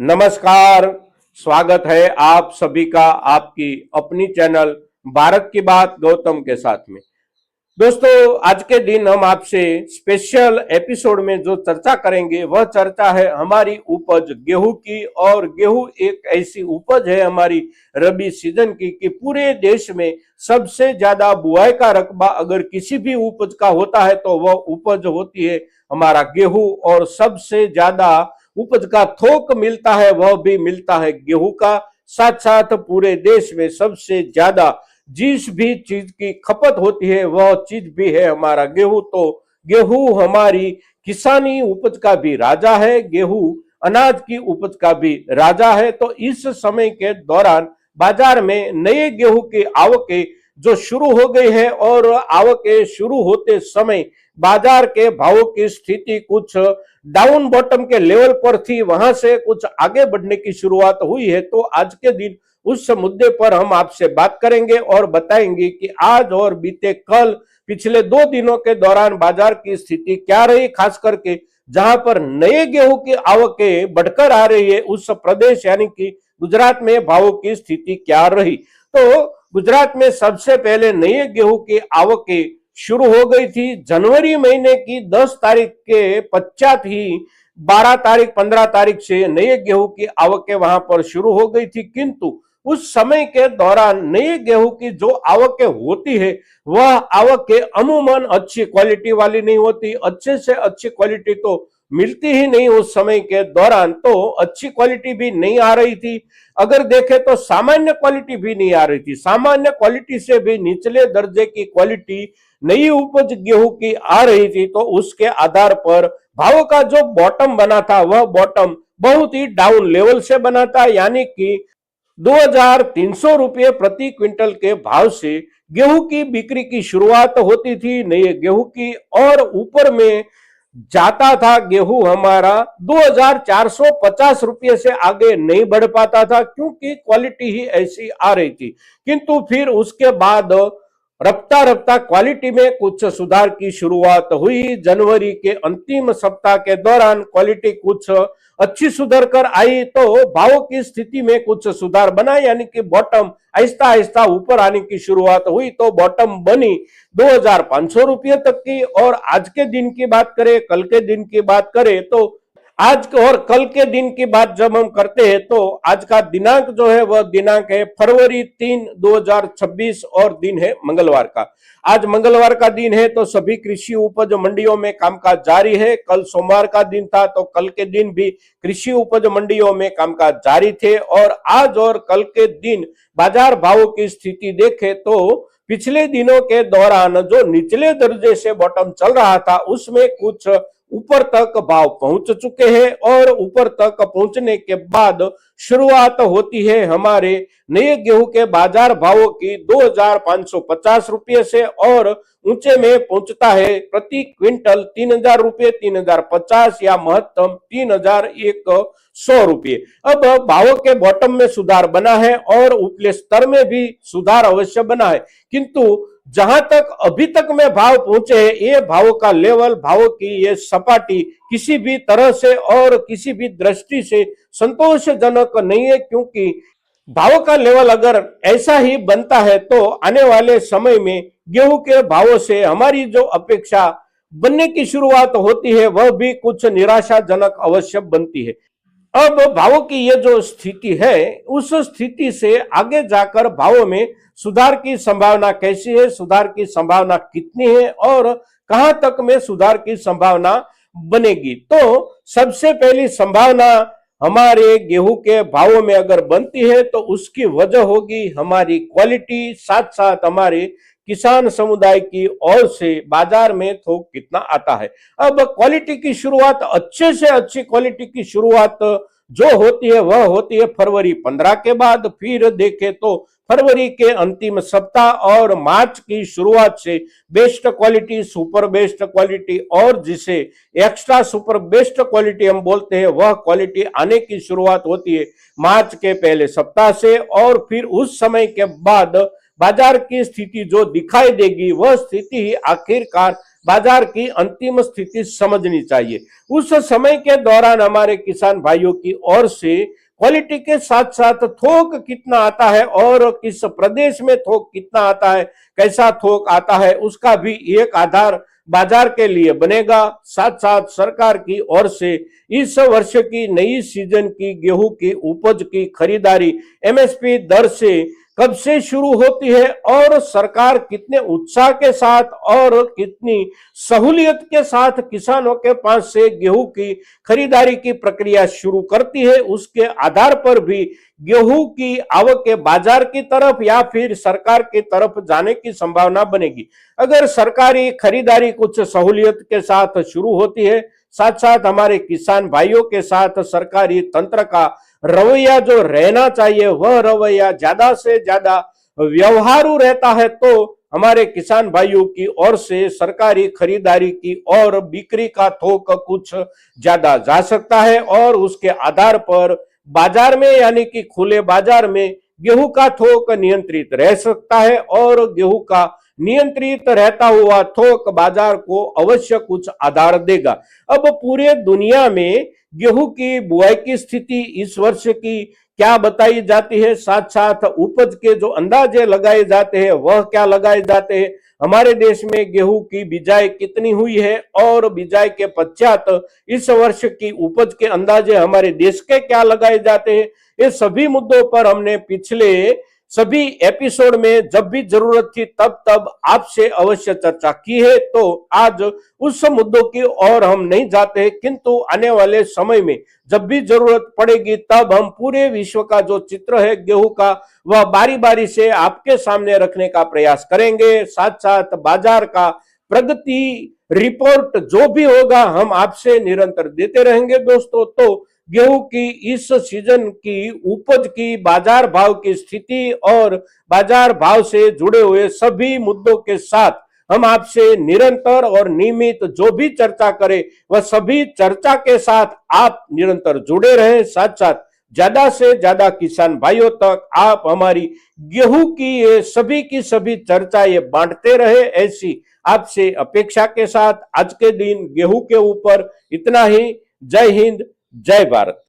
नमस्कार। स्वागत है आप सभी का आपकी अपनी चैनल भारत की बात गौतम के साथ में। दोस्तों, आज के दिन हम आपसे स्पेशल एपिसोड में जो चर्चा करेंगे वह चर्चा है हमारी उपज गेहूं की। और गेहूं एक ऐसी उपज है हमारी रबी सीजन की कि पूरे देश में सबसे ज्यादा बुआई का रकबा अगर किसी भी उपज का होता है तो वह उपज होती है हमारा गेहूं। और सबसे ज्यादा उपज का थोक मिलता है वह भी मिलता है गेहूं का। साथ साथ पूरे देश में सबसे ज्यादा जिस भी चीज की खपत होती है वह चीज भी है हमारा गेहूं। तो गेहूं हमारी किसानी उपज का भी राजा है, गेहूं अनाज की उपज का भी राजा है। तो इस समय के दौरान बाजार में नए गेहूं की आवकें जो शुरू हो गई है और आवकें शुरू होते समय बाजार के भावों की स्थिति कुछ डाउन बॉटम के लेवल पर थी, वहां से कुछ आगे बढ़ने की शुरुआत हुई है। तो आज के दिन उस मुद्दे पर हम आपसे बात करेंगे और बताएंगे कि आज और बीते कल पिछले 2 दिनों के दौरान बाजार की स्थिति क्या रही, खास करके जहां पर नए गेहूं की आवकें बढ़कर आ रही है उस प्रदेश यानी कि गुजरात में भावों की स्थिति क्या रही। तो गुजरात में सबसे पहले नए गेहूं की आवकें शुरू हो गई थी जनवरी महीने की 10 तारीख के पश्चात ही 12 तारीख 15 तारीख से नए गेहूं की आवकें वहां पर शुरू हो गई थी। किंतु उस समय के दौरान नए गेहूं की जो आवकें होती है वह आवकें अमूमन अच्छी क्वालिटी वाली नहीं होती। अच्छे से अच्छी क्वालिटी तो मिलती ही नहीं उस समय के दौरान। तो अच्छी क्वालिटी भी नहीं आ रही थी, अगर देखें तो सामान्य क्वालिटी भी नहीं आ रही थी। सामान्य क्वालिटी से भी निचले दर्जे की क्वालिटी नई उपज गेहूं की आ रही थी। तो उसके आधार पर भावों का जो बॉटम बना था वह बॉटम बहुत ही डाउन लेवल से बना था, यानी कि 2300 रुपये प्रति क्विंटल के भाव से गेहूं की बिक्री की शुरुआत होती थी नए गेहूं की। और ऊपर में जाता था गेहूं हमारा 2450 रुपये से आगे नहीं बढ़ पाता था, क्योंकि क्वालिटी ही ऐसी आ रही थी। किंतु फिर उसके बाद रफ्ता रफ्ता क्वालिटी में कुछ सुधार की शुरुआत हुई। जनवरी के अंतिम सप्ताह के दौरान क्वालिटी कुछ अच्छी सुधर कर आई, तो भावों की स्थिति में कुछ सुधार बना, यानी कि बॉटम आहिस्ता आहिस्ता ऊपर आने की शुरुआत हुई। तो बॉटम बनी 2500 रुपये तक की। और आज के दिन की बात करें, कल के दिन की बात करें, तो आज और कल के दिन की बात जब हम करते हैं तो आज का दिनांक जो है वह दिनांक है फरवरी 3, 2026 और दिन है मंगलवार का। आज मंगलवार का दिन है तो सभी कृषि उपज मंडियों में कामकाज जारी है। कल सोमवार का दिन था तो कल के दिन भी कृषि उपज मंडियों में कामकाज जारी थे। और आज और कल के दिन बाजार भावों की स्थिति देखें तो पिछले दिनों के दौरान जो निचले दर्जे से बॉटम चल रहा था उसमें कुछ ऊपर तक भाव पहुंच चुके हैं। और ऊपर तक पहुंचने के बाद शुरुआत होती है हमारे नए गेहूं के बाजार भावों की 2550 रुपये से, और ऊंचे में पहुंचता है प्रति क्विंटल 3000 रुपये, 3050 या महत्तम 3100 रुपये। अब भावों के बॉटम में सुधार बना है और उपले स्तर में भी सुधार अवश्य बना है। किंतु जहां तक अभी तक में भाव पहुंचे हैं, ये भावों का लेवल, भावों की ये सपाटी किसी भी तरह से और किसी भी दृष्टि से संतोषजनक नहीं है। क्योंकि भावों का लेवल अगर ऐसा ही बनता है तो आने वाले समय में गेहूं के भावों से हमारी जो अपेक्षा बनने की शुरुआत होती है वह भी कुछ निराशाजनक अवश्य बनती है। अब भावों की ये जो स्थिति है उस स्थिति से आगे जाकर भावों में सुधार की संभावना कैसी है, सुधार की संभावना कितनी है और कहां तक में सुधार की संभावना बनेगी। तो सबसे पहली संभावना हमारे गेहूं के भावों में अगर बनती है तो उसकी वजह होगी हमारी क्वालिटी, साथ साथ हमारे किसान समुदाय की ओर से बाजार में थोक कितना आता है। अब क्वालिटी की शुरुआत, अच्छे से अच्छी क्वालिटी की शुरुआत जो होती है वह होती है फरवरी 15 के बाद। फिर देखें तो फरवरी के अंतिम सप्ताह और मार्च की शुरुआत से best quality, super best quality और जिसे एक्स्ट्रा सुपर बेस्ट क्वालिटी हम बोलते हैं वह क्वालिटी आने की शुरुआत होती है मार्च के पहले सप्ताह से। और फिर उस समय के बाद बाजार की स्थिति जो दिखाई देगी वह स्थिति ही आखिरकार बाजार की अंतिम स्थिति समझनी चाहिए। उस समय के दौरान हमारे किसान भाइयों की ओर से क्वालिटी के साथ साथ थोक कितना आता है और किस प्रदेश में थोक कितना आता है, कैसा थोक आता है, उसका भी एक आधार बाजार के लिए बनेगा। साथ साथ सरकार की ओर से इस वर्ष की नई सीजन की गेहूं की उपज की खरीदारी एमएसपी दर से कब से शुरू होती है और सरकार कितने उत्साह के साथ और कितनी सहूलियत के साथ किसानों के पास से गेहूं की खरीदारी की प्रक्रिया शुरू करती है, उसके आधार पर भी गेहूं की आवक के बाजार की तरफ या फिर सरकार की तरफ जाने की संभावना बनेगी। अगर सरकारी खरीदारी कुछ सहूलियत के साथ शुरू होती है, साथ साथ हमारे किसान भाइयों के साथ सरकारी तंत्र का रवैया जो रहना चाहिए वह रवैया ज्यादा से ज्यादा व्यवहारू रहता है, तो हमारे किसान भाइयों की ओर से सरकारी खरीदारी की और बिक्री का थोक कुछ ज्यादा जा सकता है और उसके आधार पर बाजार में यानी कि खुले बाजार में गेहूं का थोक नियंत्रित रह सकता है और गेहूं का नियंत्रित रहता हुआ थोक बाजार को अवश्य कुछ आधार देगा। अब पूरे दुनिया में गेहूं की बुआई की स्थिति इस वर्ष की क्या बताई जाती है, साथ साथ उपज के जो अंदाजे लगाए जाते हैं वह क्या लगाए जाते हैं, हमारे देश में गेहूं की बिजाई कितनी हुई है और बिजाई के पश्चात इस वर्ष की उपज के अंदाजे हमारे देश के क्या लगाए जाते हैं, ये सभी मुद्दों पर हमने पिछले सभी एपिसोड में जब भी जरूरत थी तब तब आपसे अवश्य चर्चा की है। तो आज उस मुद्दों की ओर हम नहीं जाते, किंतु आने वाले समय में जब भी जरूरत पड़ेगी तब हम पूरे विश्व का जो चित्र है गेहूं का वह बारी बारी से आपके सामने रखने का प्रयास करेंगे। साथ साथ बाजार का प्रगति रिपोर्ट जो भी होगा हम आपसे निरंतर देते रहेंगे दोस्तों। तो गेहूं की इस सीजन की उपज की बाजार भाव की स्थिति और बाजार भाव से जुड़े हुए सभी मुद्दों के साथ हम आपसे निरंतर और नियमित जो भी चर्चा करें वह सभी चर्चा के साथ आप निरंतर जुड़े रहे। साथ साथ ज्यादा से ज्यादा किसान भाइयों तक आप हमारी गेहूं की सभी चर्चा ये बांटते रहे, ऐसी आपसे अपेक्षा के साथ आज के दिन गेहूं के ऊपर इतना ही। जय हिंद, जय भारत।